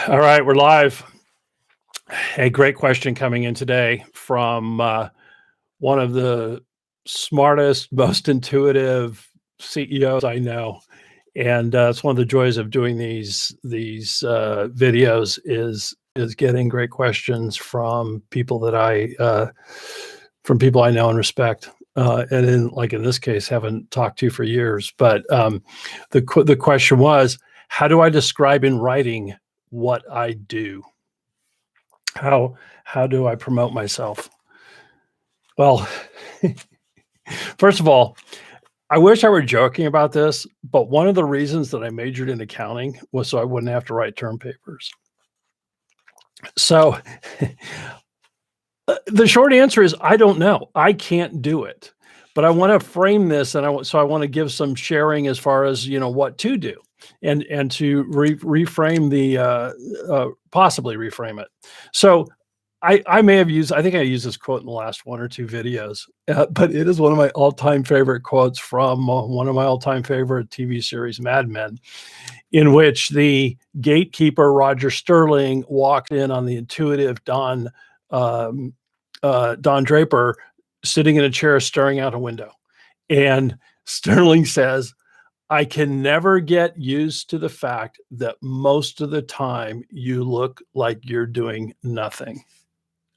All right, we're live. A great question coming in today from one of the smartest, most intuitive CEOs I know, and it's one of the joys of doing these videos is getting great questions from people that from people I know and respect. And in this case, haven't talked to for years. But the question was, how do I describe in writing what I do? How do I promote myself? Well, first of all, I wish I were joking about this, but one of the reasons that I majored in accounting was so I wouldn't have to write term papers. So the short answer is I don't know. I can't do it. But I want to frame this, and I want to give some sharing as far as what to do, and to reframe possibly reframe it. So I may have used, I think I used this quote in the last one or two videos, but it is one of my all-time favorite quotes from one of my all-time favorite TV series, Mad Men, in which the gatekeeper, Roger Sterling, walked in on the intuitive Don Draper sitting in a chair staring out a window. And Sterling says, I can never get used to the fact that most of the time you look like you're doing nothing.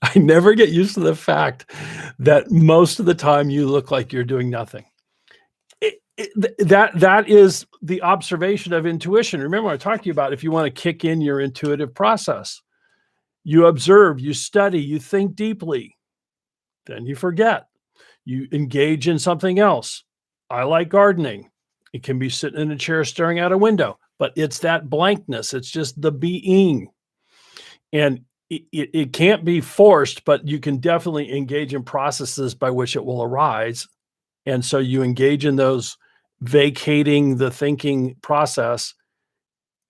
I never get used to the fact that most of the time you look like you're doing nothing. That is the observation of intuition. Remember, I talked to you about if you want to kick in your intuitive process, you observe, you study, you think deeply, then you forget. You engage in something else. I like gardening. It can be sitting in a chair staring out a window, but it's that blankness. It's just the being. And it can't be forced, but you can definitely engage in processes by which it will arise. And so you engage in those, vacating the thinking process,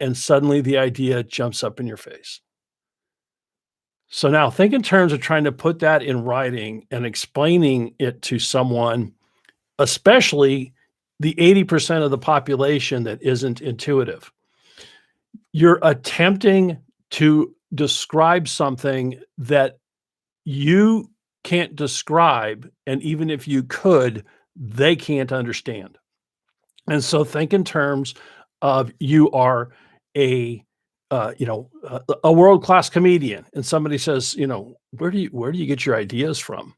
and suddenly the idea jumps up in your face. So now think in terms of trying to put that in writing and explaining it to someone, especially the 80% of the population that isn't intuitive. You're attempting to describe something that you can't describe, and even if you could, they can't understand. And so think in terms of you are a world-class comedian, and somebody says, where do you get your ideas from?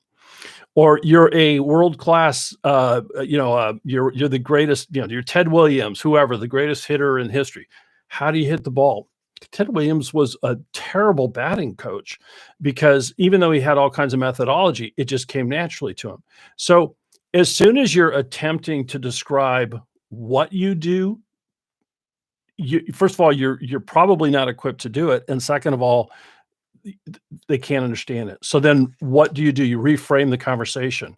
Or you're a world-class, you're the greatest, you're Ted Williams, whoever, the greatest hitter in history. How do you hit the ball? Ted Williams was a terrible batting coach because even though he had all kinds of methodology, it just came naturally to him. So as soon as you're attempting to describe what you do, first of all, you're probably not equipped to do it. And second of all, they can't understand it. So then what do? You reframe the conversation.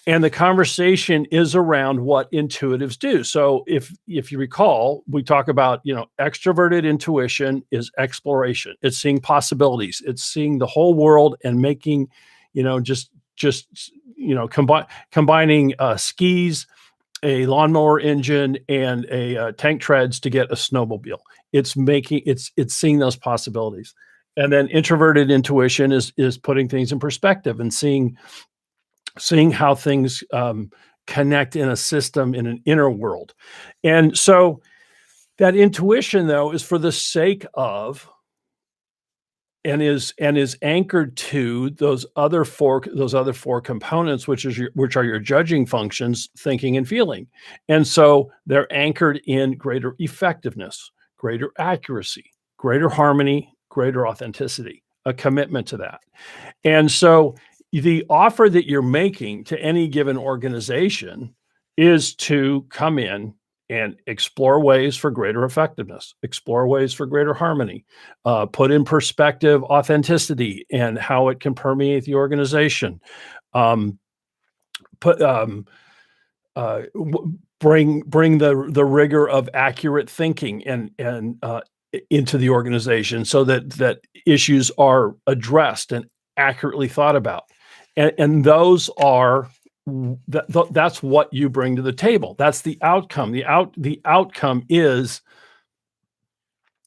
And the conversation is around what intuitives do. So if you recall, we talk about, extroverted intuition is exploration. It's seeing possibilities. It's seeing the whole world and making, combining skis, a lawnmower engine, and a tank treads to get a snowmobile. It's seeing those possibilities. And then introverted intuition is putting things in perspective and seeing how things connect in a system, in an inner world. And so that intuition, though, is for the sake of, and is anchored to those other four components, which are your judging functions, thinking and feeling. And so they're anchored in greater effectiveness, greater accuracy, greater harmony, greater authenticity, a commitment to that. And so the offer that you're making to any given organization is to come in and explore ways for greater effectiveness, explore ways for greater harmony, put in perspective authenticity and how it can permeate the organization, bring the rigor of accurate thinking and into the organization so that issues are addressed and accurately thought about. And those are, that's what you bring to the table. That's the outcome. The outcome is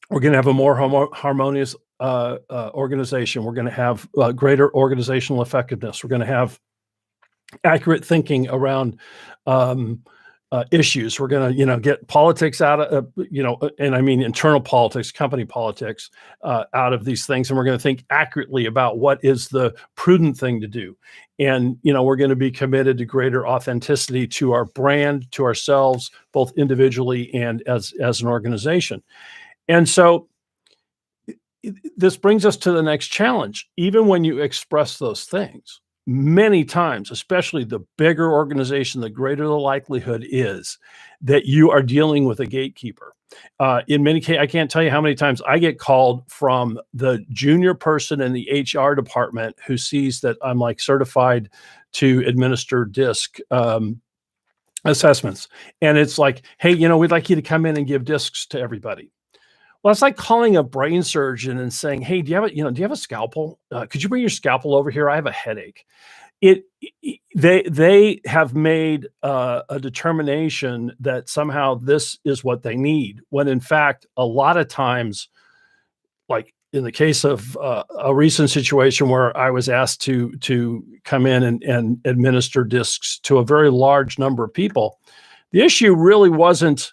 We're going to have a more harmonious organization. We're going to have greater organizational effectiveness. We're going to have accurate thinking around issues. We're going to, get politics out of, and I mean internal politics, company politics, out of these things. And we're going to think accurately about what is the prudent thing to do. And, we're going to be committed to greater authenticity to our brand, to ourselves, both individually and as an organization. And so this brings us to the next challenge. Even when you express those things, many times, especially the bigger organization, the greater the likelihood is that you are dealing with a gatekeeper. In many cases, I can't tell you how many times I get called from the junior person in the HR department who sees that I'm like certified to administer DISC assessments. And it's like, hey, we'd like you to come in and give DISCs to everybody. Well, it's like calling a brain surgeon and saying, "Hey, do you have a scalpel? Could you bring your scalpel over here? I have a headache." They have made a determination that somehow this is what they need, when in fact, a lot of times, like in the case of a recent situation where I was asked to come in and administer DISCs to a very large number of people, the issue really wasn't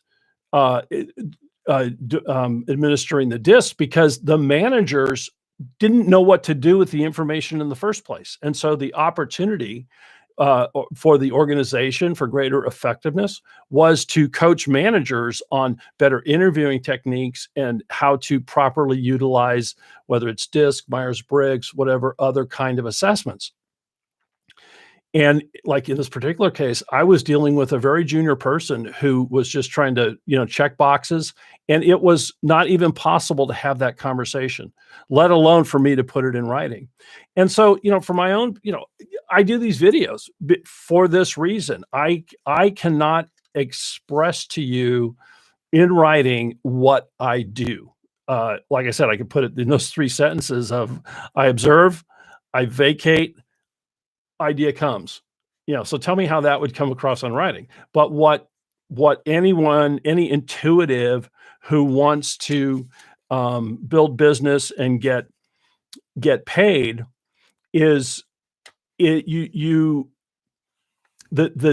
administering the DISC, because the managers didn't know what to do with the information in the first place. And so the opportunity for the organization for greater effectiveness was to coach managers on better interviewing techniques and how to properly utilize, whether it's DISC, Myers-Briggs, whatever other kind of assessments. And like in this particular case, I was dealing with a very junior person who was just trying to, check boxes. And it was not even possible to have that conversation, let alone for me to put it in writing. And so, for my own, I do these videos for this reason. I cannot express to you in writing what I do. Like I said, I could put it in those 3 sentences of I observe, I vacate, idea comes. So tell me how that would come across on writing. But what any intuitive who wants to build business and get paid is the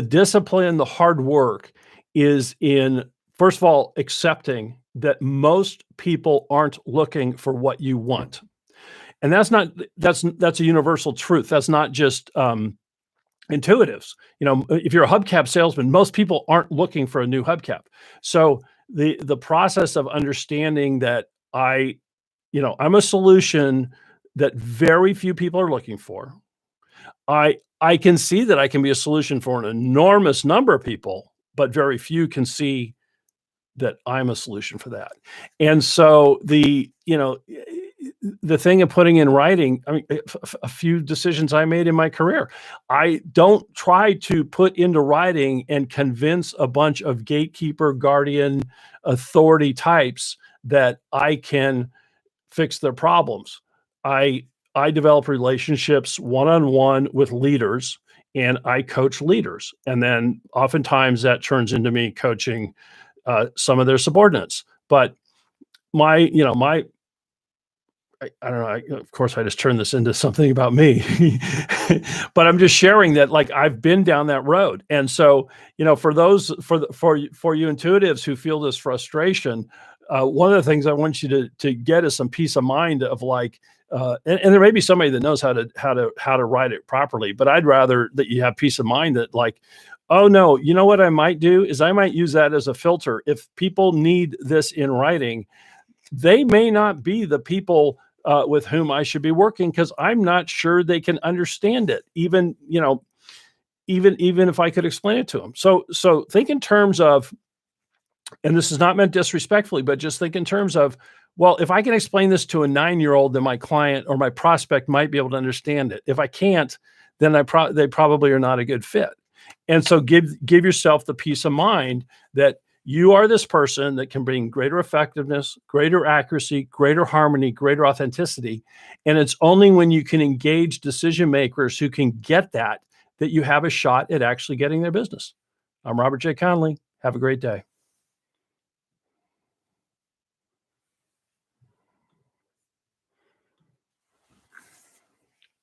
discipline, the hard work is in, first of all, accepting that most people aren't looking for what you want. And that's a universal truth. That's not just intuitives. If you're a hubcap salesman, most people aren't looking for a new hubcap. So the process of understanding that I'm a solution that very few people are looking for. I can see that I can be a solution for an enormous number of people, but very few can see that I'm a solution for that. And so the thing of putting in writing, I mean, a few decisions I made in my career, I don't try to put into writing and convince a bunch of gatekeeper, guardian, authority types that I can fix their problems. I develop relationships one-on-one with leaders, and I coach leaders. And then oftentimes that turns into me coaching some of their subordinates. But I don't know. Of course, I just turned this into something about me, but I'm just sharing that, like, I've been down that road. And so, for you intuitives who feel this frustration, one of the things I want you to get is some peace of mind of like, and there may be somebody that knows how to write it properly, but I'd rather that you have peace of mind that like, oh no, what I might do is I might use that as a filter. If people need this in writing, they may not be the people with whom I should be working, because I'm not sure they can understand it, even if I could explain it to them. So think in terms of, and this is not meant disrespectfully, but just think in terms of, well, if I can explain this to a 9-year-old, then my client or my prospect might be able to understand it. If I can't, then they probably are not a good fit. And so give yourself the peace of mind that you are this person that can bring greater effectiveness, greater accuracy, greater harmony, greater authenticity. And it's only when you can engage decision makers who can get that you have a shot at actually getting their business. I'm Robert J. Conley. Have a great day.